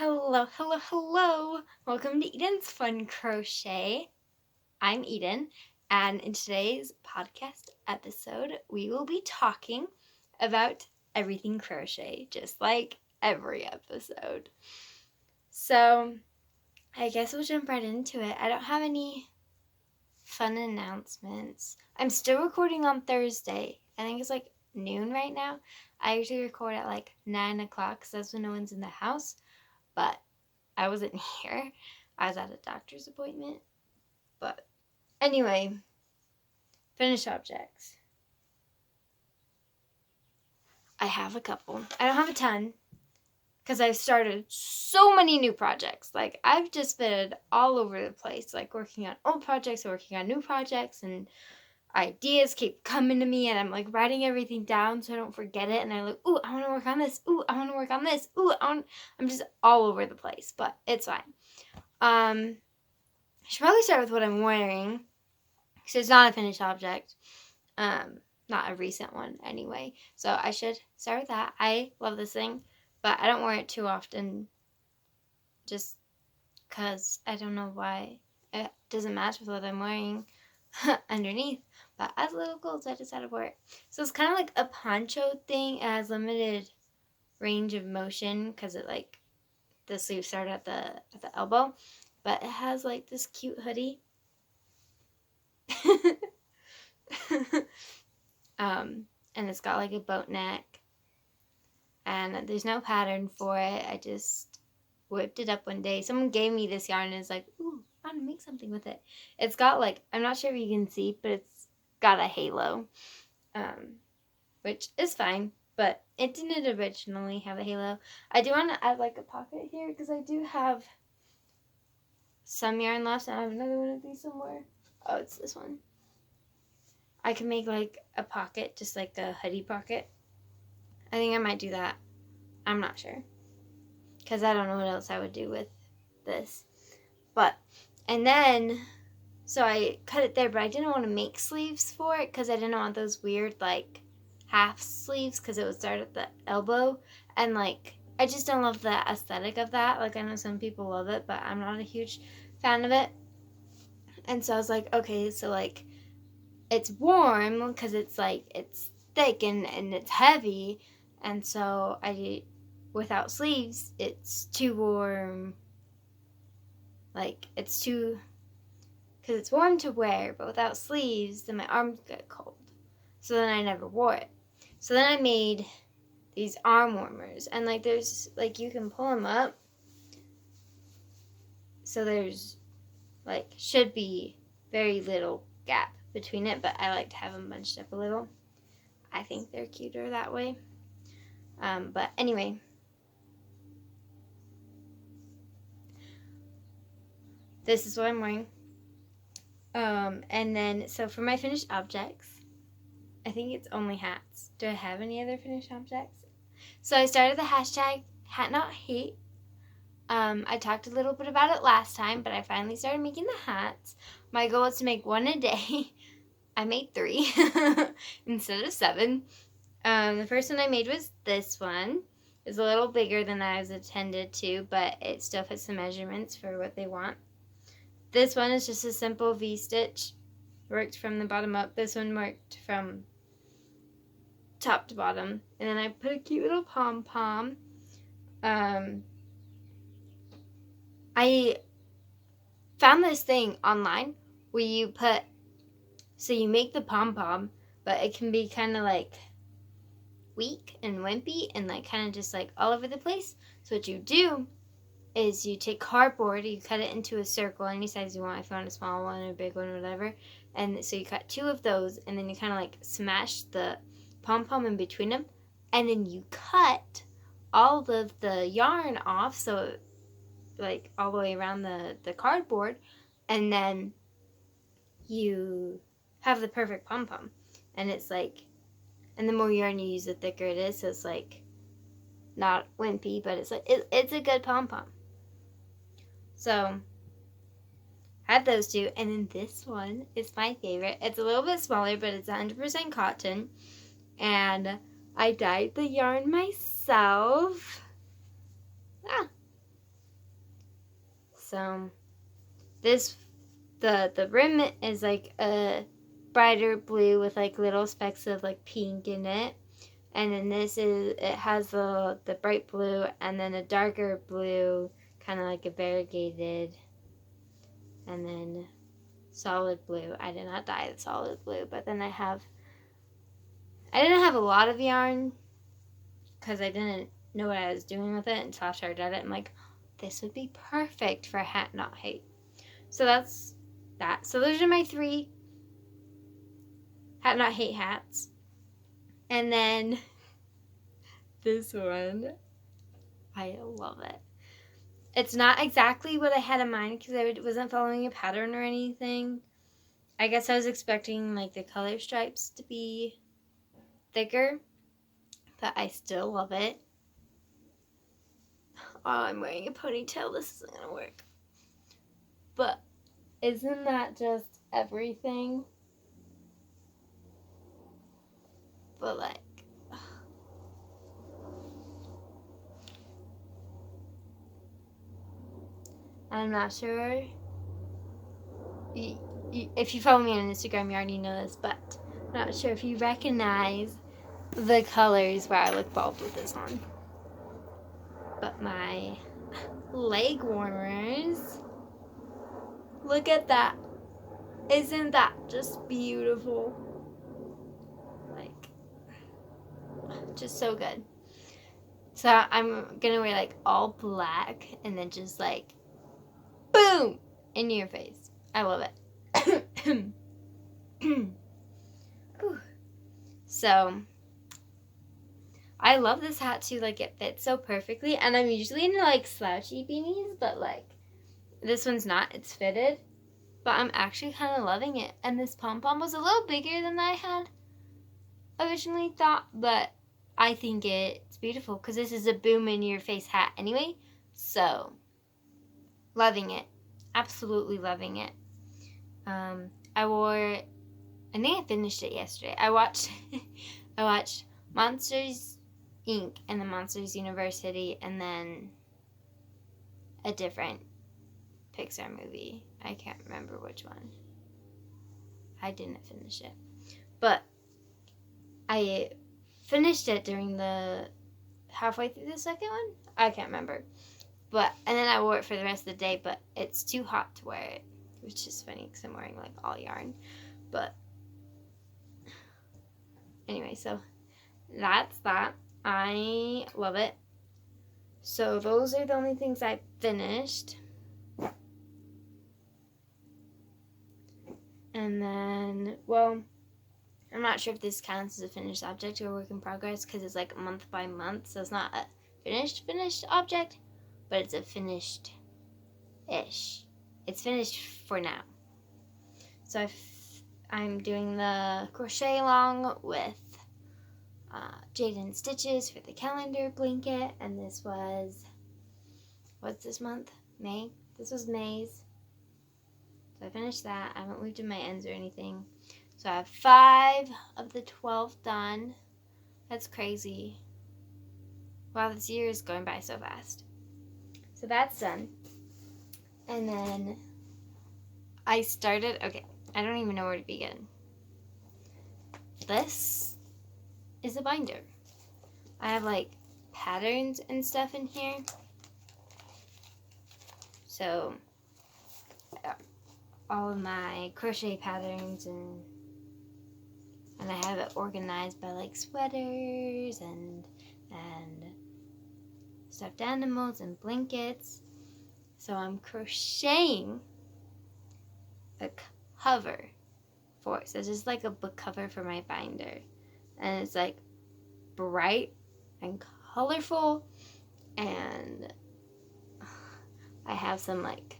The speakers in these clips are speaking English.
Hello, hello, hello! Welcome to Eden's Fun Crochet. I'm Eden, and in today's podcast episode, we will be talking about everything crochet, just like every episode. So, I guess we'll jump right into it. I don't have any fun announcements. I'm still recording on Thursday. I think it's like noon right now. I usually record at like 9 o'clock because that's when no one's in the house, but I wasn't here. I was at a doctor's appointment. But anyway, finished objects. I have a couple. I don't have a ton because I've started so many new projects. Like, I've just been all over the place, like working on old projects, working on new projects, and ideas keep coming to me, and I'm like writing everything down so I don't forget it. And I look, ooh, I want to work on this. Ooh, I want to work on this. Ooh, I'm just all over the place, but it's fine. I should probably start with what I'm wearing, because it's not a finished object. Not a recent one anyway. So I should start with that. I love this thing, but I don't wear it too often just because I don't know why. It doesn't match with what I'm wearing underneath, but as little clothes, I decided to wear it. So it's kind of like a poncho thing. It has limited range of motion because it like the sleeves start at the elbow, but it has like this cute hoodie. And it's got like a boat neck, and there's no pattern for it. I just whipped it up one day. Someone gave me this yarn and is like, ooh, I want to make something with it. It's got like, I'm not sure if you can see, but it's got a halo, which is fine, but it didn't originally have a halo. I do want to add like a pocket here because I do have some yarn left, and I have another one of these somewhere. Oh, it's this one. I can make like a pocket, just like a hoodie pocket. I think I might do that. I'm not sure, because I don't know what else I would do with this. But, and then, so I cut it there, but I didn't want to make sleeves for it because I didn't want those weird like half sleeves because it would start at the elbow. And like, I just don't love the aesthetic of that. Like, I know some people love it, but I'm not a huge fan of it. And so I was like, okay, so like, it's warm because it's like, it's thick and it's heavy. And so without sleeves, it's too warm. Like, it's too, because it's warm to wear, but without sleeves, then my arms get cold. So then I never wore it. So then I made these arm warmers. And like, there's, like, you can pull them up. So there's, like, should be very little gap between it, but I like to have them bunched up a little. I think they're cuter that way. But anyway, this is what I'm wearing. And then, so for my finished objects, I think it's only hats. Do I have any other finished objects? So I started the hashtag Hat Not Hate. I talked a little bit about it last time, but I finally started making the hats. My goal is to make one a day. I made 3 instead of 7. The first one I made was this one. It's a little bigger than I was intended to, but it still fits the measurements for what they want. This one is just a simple V-stitch, worked from the bottom up. This one worked from top to bottom. And then I put a cute little pom-pom. I found this thing online where you put, so you make the pom-pom, but it can be kind of like weak and wimpy and like kind of just like all over the place. So what you do is you take cardboard, you cut it into a circle, any size you want, if you want a small one or a big one, whatever. And so you cut 2 of those, and then you kind of like smash the pom-pom in between them, and then you cut all of the yarn off, so like all the way around the cardboard, and then you have the perfect pom-pom. And it's like, and the more yarn you use, the thicker it is, so it's like not wimpy, but it's like it's a good pom-pom. So had those 2, and then this one is my favorite. It's a little bit smaller, but it's 100% cotton, and I dyed the yarn myself. So this, the rim is like a brighter blue with like little specks of like pink in it. And then it has the bright blue and then a darker blue, kind of like a variegated, and then solid blue. I did not dye the solid blue, but then I didn't have a lot of yarn because I didn't know what I was doing with it until after I did it. I'm like, this would be perfect for Hat Not Hate. So that's that. So those are my 3 Hat Not Hate hats. And then this one, I love it. It's not exactly what I had in mind because I wasn't following a pattern or anything. I guess I was expecting like the color stripes to be thicker, but I still love it. Oh, I'm wearing a ponytail. This isn't going to work. But isn't that just everything? But like, I'm not sure. If you follow me on Instagram, you already know this, but I'm not sure if you recognize the colors where I look bald with this on. But my leg warmers, look at that. Isn't that just beautiful? Like, just so good. So I'm gonna wear like all black and then just like boom in your face. I love it. So I love this hat too. Like, it fits so perfectly, and I'm usually into like slouchy beanies, but like this one's not. It's fitted, but I'm actually kind of loving it. And this pom-pom was a little bigger than I had originally thought, but I think it's beautiful because this is a boom in your face hat anyway. So loving it, absolutely loving it. I think I finished it yesterday. I watched Monsters Inc. and the Monsters University, and then a different Pixar movie. I can't remember which one. I didn't finish it, but I finished it during the halfway through the second one. I can't remember, and then I wore it for the rest of the day. But it's too hot to wear it, which is funny because I'm wearing like all yarn. But anyway, so that's that. I love it. So those are the only things I finished. And then, well, I'm not sure if this counts as a finished object or work in progress because it's like month by month. So it's not a finished object, but it's a finished-ish. It's finished for now. So I'm doing the crochet along with Jaden Stitches for the calendar blanket, and this was, what's this month? May? This was May's. So I finished that. I haven't weaved in my ends or anything. So I have 5 of the 12 done. That's crazy. Wow, this year is going by so fast. So that's done. And then I started, okay, I don't even know where to begin. This is a binder. I have like patterns and stuff in here. So all of my crochet patterns, and I have it organized by like sweaters and stuffed animals and blankets. So I'm crocheting a cover for it. So it's just like a book cover for my binder. And it's like bright and colorful, and I have some like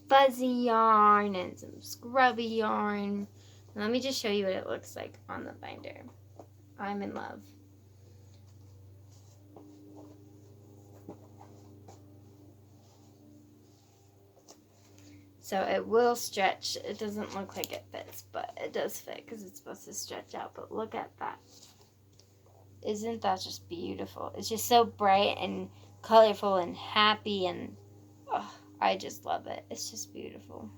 fuzzy yarn and some scrubby yarn. And let me just show you what it looks like on the binder. I'm in love. So it will stretch. It doesn't look like it fits, but it does fit because it's supposed to stretch out. But look at that. Isn't that just beautiful? It's just so bright and colorful and happy, and oh, I just love it. It's just beautiful.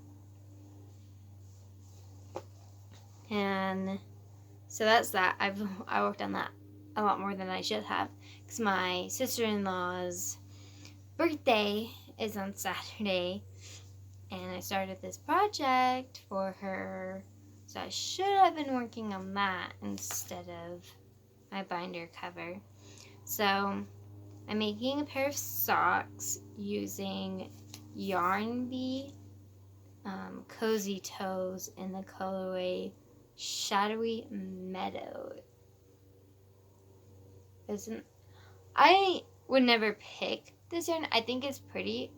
And so that's that. I worked on that a lot more than I should have, because my sister-in-law's birthday is on Saturday, and I started this project for her, so I should have been working on that instead of my binder cover. So I'm making a pair of socks using Yarn Bee Cozy Toes in the colorway Shadowy Meadow. I would never pick this yarn. I think it's pretty.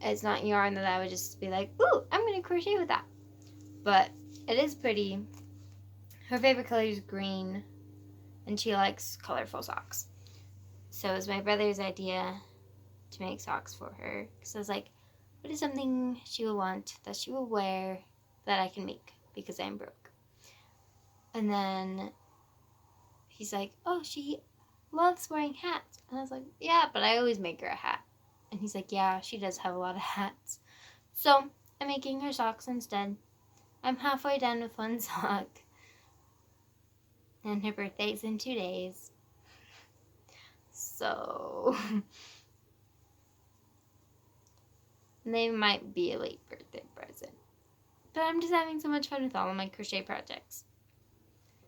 It's not yarn that I would just be like, ooh, I'm going to crochet with that. But it is pretty. Her favorite color is green, and she likes colorful socks. So it was my brother's idea to make socks for her. Because I was like, what is something she will want that she will wear that I can make because I'm broke? And then he's like, oh, she loves wearing hats. And I was like, yeah, but I always make her a hat. And he's like, yeah, she does have a lot of hats. So I'm making her socks instead. I'm halfway done with one sock. And her birthday's in 2 days. So they might be a late birthday present. But I'm just having so much fun with all of my crochet projects.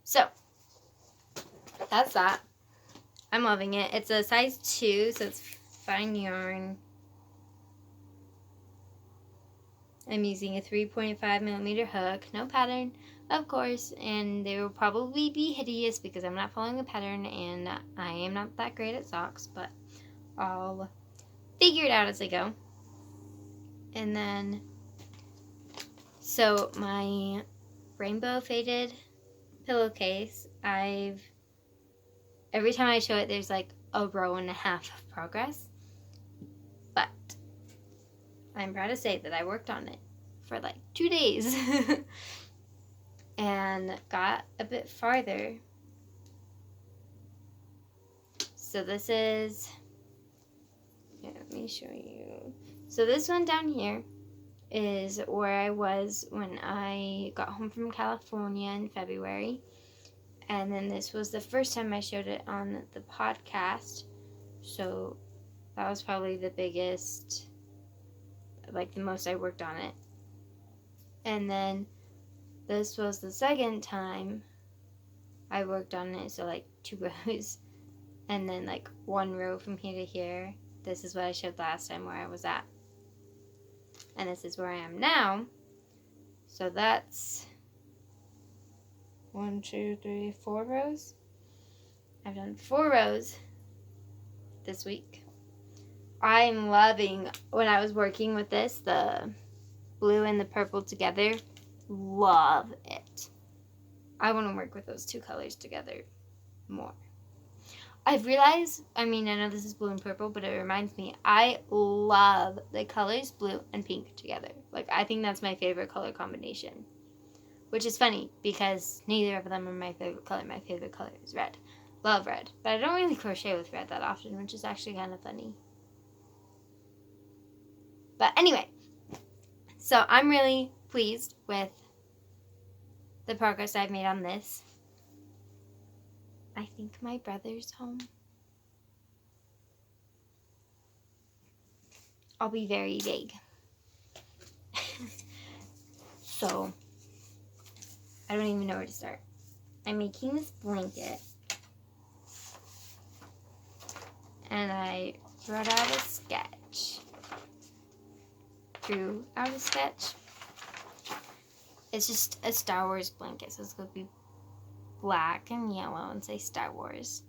So that's that. I'm loving it. It's a size 2, so it's fine yarn. I'm using a 3.5mm hook, no pattern, of course, and they will probably be hideous because I'm not following a pattern and I am not that great at socks, but I'll figure it out as I go. And then, so my rainbow faded pillowcase, every time I show it, there's like a row and a half of progress, but I'm proud to say that I worked on it for like 2 days and got a bit farther. So this is, let me show you. So this one down here is where I was when I got home from California in February. And then this was the first time I showed it on the podcast. So that was probably the biggest, like the most I worked on it. And then this was the second time I worked on it. So like 2 rows. And then like 1 row from here to here. This is what I showed last time where I was at. And this is where I am now. So that's 1, 2, 3, 4 rows. I've done 4 rows this week. I'm loving, when I was working with this, the blue and the purple together. Love it. I want to work with those 2 colors together more. I've realized, I know this is blue and purple, but it reminds me, I love the colors blue and pink together. Like, I think that's my favorite color combination. Which is funny, because neither of them are my favorite color. My favorite color is red. Love red. But I don't really crochet with red that often, which is actually kind of funny. But anyway, so I'm really pleased with the progress I've made on this. I think my brother's home. I'll be very vague. So I don't even know where to start. I'm making this blanket. And I wrote out a sketch. Drew out a sketch. It's just a Star Wars blanket, so it's going to be black and yellow and say Star Wars.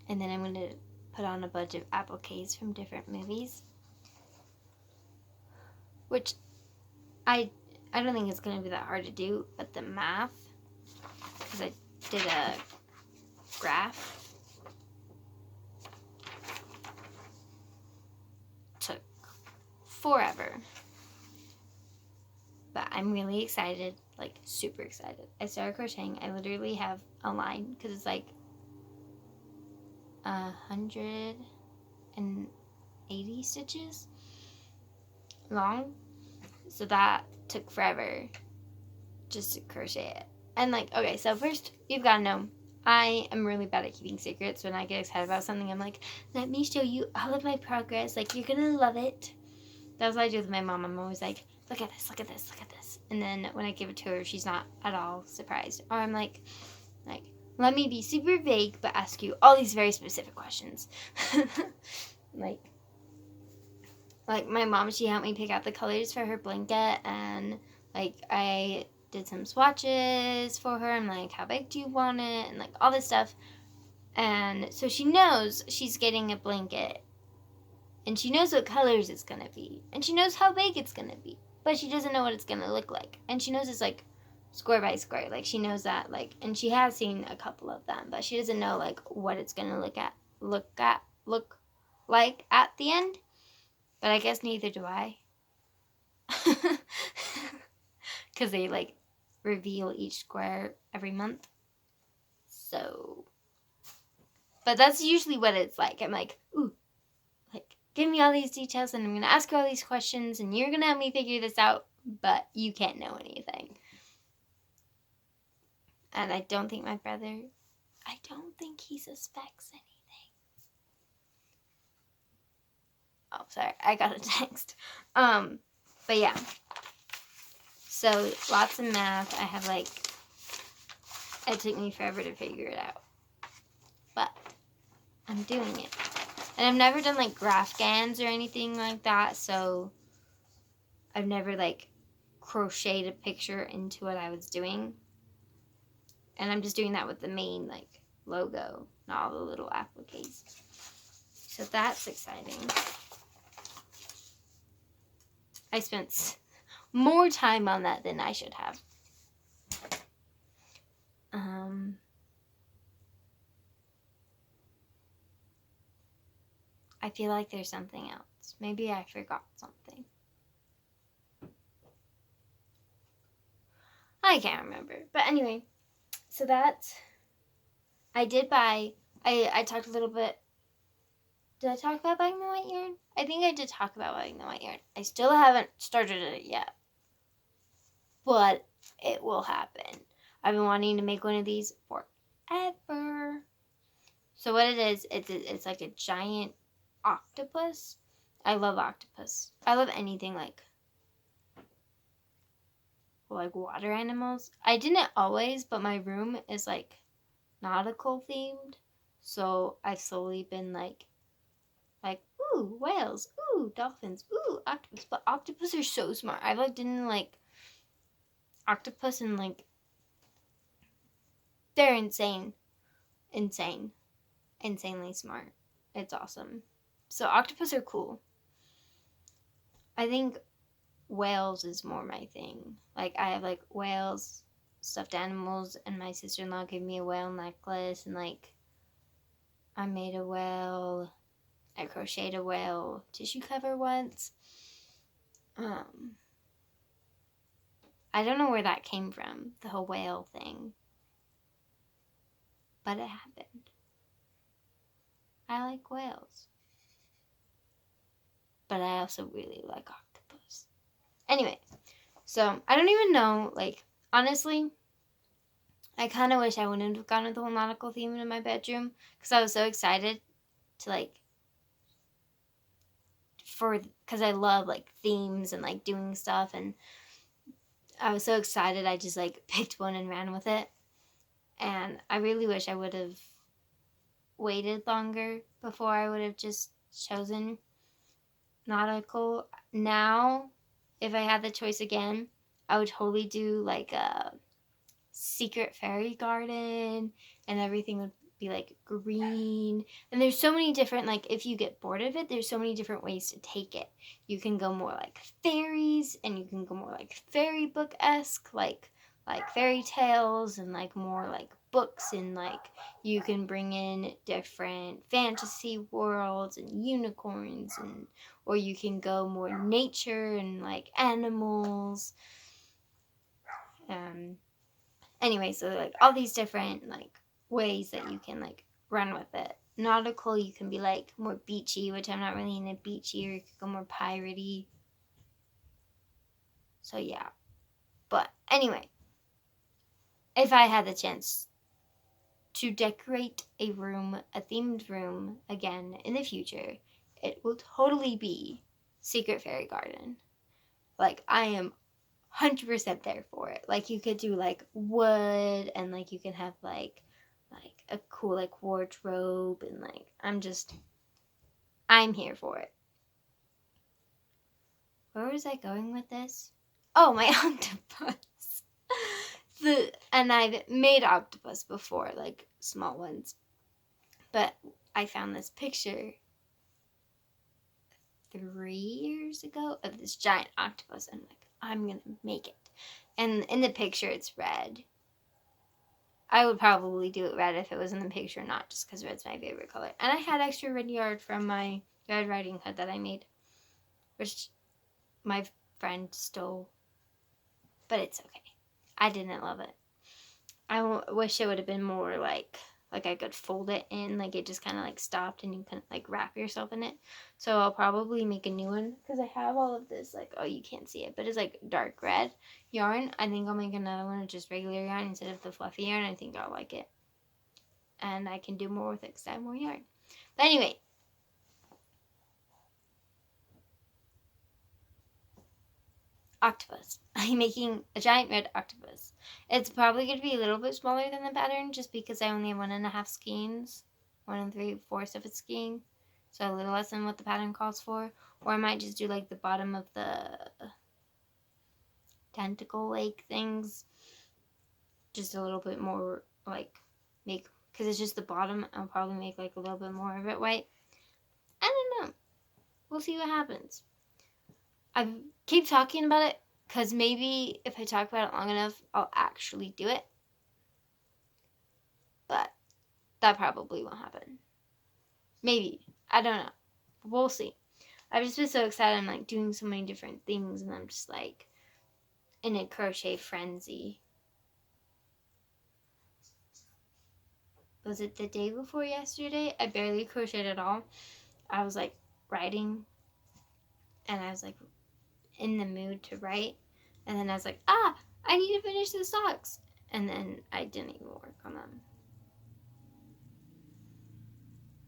And then I'm going to put on a bunch of appliques from different movies. Which I don't think it's going to be that hard to do, but the math, because I did a graph, took forever. But I'm really excited, like super excited. I started crocheting. I literally have a line, because it's like 180 stitches. long. So that took forever just to crochet it. And like, okay, so first you've got to know, I am really bad at keeping secrets. When I get excited about something, I'm like, let me show you all of my progress. Like, you're going to love it. That's what I do with my mom. I'm always like, look at this, look at this, look at this. And then when I give it to her, she's not at all surprised. Or I'm like, let me be super vague, but ask you all these very specific questions. like my mom, she helped me pick out the colors for her blanket, and like I did some swatches for her. I'm like, how big do you want it? And like all this stuff. And so she knows she's getting a blanket, and she knows what colors it's gonna be, and she knows how big it's gonna be, but she doesn't know what it's gonna look like. And she knows it's like square by square, like she knows that, like, and she has seen a couple of them, but she doesn't know like what it's gonna look like at the end. But I guess neither do I. Because they like reveal each square every month. So, but that's usually what it's like. I'm like, ooh, like, give me all these details, and I'm going to ask you all these questions, and you're going to help me figure this out, but you can't know anything. And I don't think my brother, I don't think he suspects anything. Oh, sorry, I got a text. But yeah. So, lots of math. I have like, it took me forever to figure it out. But I'm doing it. And I've never done like graph GANs or anything like that, so I've never like crocheted a picture into what I was doing. And I'm just doing that with the main like logo, not all the little appliques. So that's exciting. I spent more time on that than I should have. I feel like there's something else. Maybe I forgot something. I can't remember. But anyway, so that's, I did buy, I talked a little bit, did I talk about buying the white yarn? I think I did talk about buying the white yarn. I still haven't started it yet, but it will happen. I've been wanting to make one of these forever. So what it is, it's like a giant octopus. I love octopus. I love anything like water animals. I didn't always, but my room is like nautical themed. So I've slowly been like, ooh, whales, ooh, dolphins, ooh, octopus. But octopus are so smart. I looked in like octopus and like they're insanely smart. It's awesome. So octopus are cool. I think whales is more my thing. Like I have like whales, stuffed animals, and my sister-in-law gave me a whale necklace, and like I made a whale. I crocheted a whale tissue cover once. I don't know where that came from, the whole whale thing. But it happened. I like whales. But I also really like octopus. Anyway, so I don't even know, like, honestly, I kind of wish I wouldn't have gone with the whole nautical theme in my bedroom, because I was so excited to, like, because I love, like, themes and, like, doing stuff, and I was so excited I just, like, picked one and ran with it. And I really wish I would have waited longer before I would have just chosen nautical. Now, if I had the choice again, I would totally do like a secret fairy garden, and everything would be like green. And there's so many different, like, if you get bored of it, there's so many different ways to take it. You can go more like fairies, and you can go more like fairy book-esque, like fairy tales, and like more like books, and like you can bring in different fantasy worlds and unicorns, and or you can go more nature and like animals. Anyway, so like all these different like ways that you can like run with it. Nautical, you can be like more beachy, which I'm not really into beachy, or you could go more piratey. So yeah. But anyway, if I had the chance to decorate a room, a themed room again in the future, it will totally be Secret Fairy Garden. Like, I am 100% there for it. Like, you could do like wood, and like you can have like a cool like wardrobe, and like I'm here for it. Where was I going with this? Oh, my octopus. And I've made octopus before, like small ones. But I found this picture 3 years ago of this giant octopus. I'm like, I'm gonna make it. And in the picture, it's red. I would probably do it red if it was in the picture, not just because red's my favorite color. And I had extra red yarn from my Red Riding Hood that I made, which my friend stole. But it's okay. I didn't love it. I wish it would have been more like I could fold it in, like it just kind of like stopped and you couldn't like wrap yourself in it. So I'll probably make a new one because I have all of this like, oh, you can't see it, but it's like dark red yarn. I think I'll make another one of just regular yarn instead of the fluffy yarn. I think I'll like it, and I can do more with it because I have more yarn. But anyway, octopus. I'm making a giant red octopus. It's probably going to be a little bit smaller than the pattern just because I only have 1.5 skeins. 1 3/4 of a skein. So a little less than what the pattern calls for. Or I might just do like the bottom of the tentacle like things. Just a little bit more like make, because it's just the bottom. I'll probably make like a little bit more of it white. I don't know. We'll see what happens. I keep talking about it because maybe if I talk about it long enough, I'll actually do it. But that probably won't happen. Maybe. I don't know. We'll see. I've just been so excited. I'm like doing so many different things, and I'm just like in a crochet frenzy. Was it the day before yesterday? I barely crocheted at all. I was like writing, and I was like in the mood to write, and then I was like, I need to finish the socks, and then I didn't even work on them.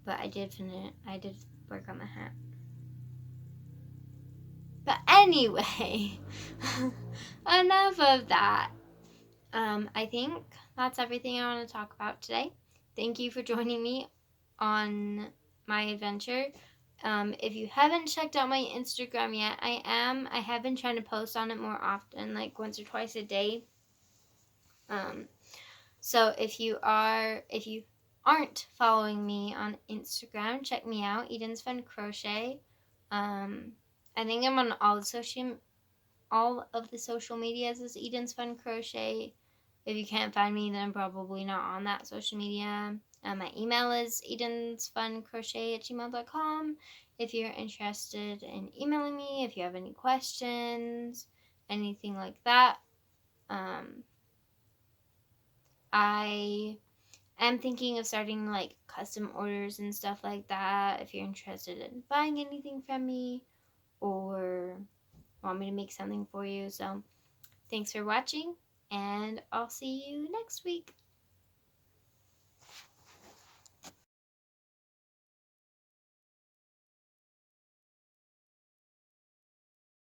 But I did finish. I did work on the hat. But anyway, enough of that. I think that's everything I want to talk about today. Thank you for joining me on my adventure. If you haven't checked out my Instagram yet, I have been trying to post on it more often, like once or twice a day. So if you aren't following me on Instagram, check me out, Eden's Fun Crochet. I think I'm on all of the social medias as Eden's Fun Crochet. If you can't find me, then I'm probably not on that social media. My email is edensfuncrochet@gmail.com. If you're interested in emailing me, if you have any questions, anything like that. I am thinking of starting like custom orders and stuff like that. If you're interested in buying anything from me or want me to make something for you. So thanks for watching, and I'll see you next week.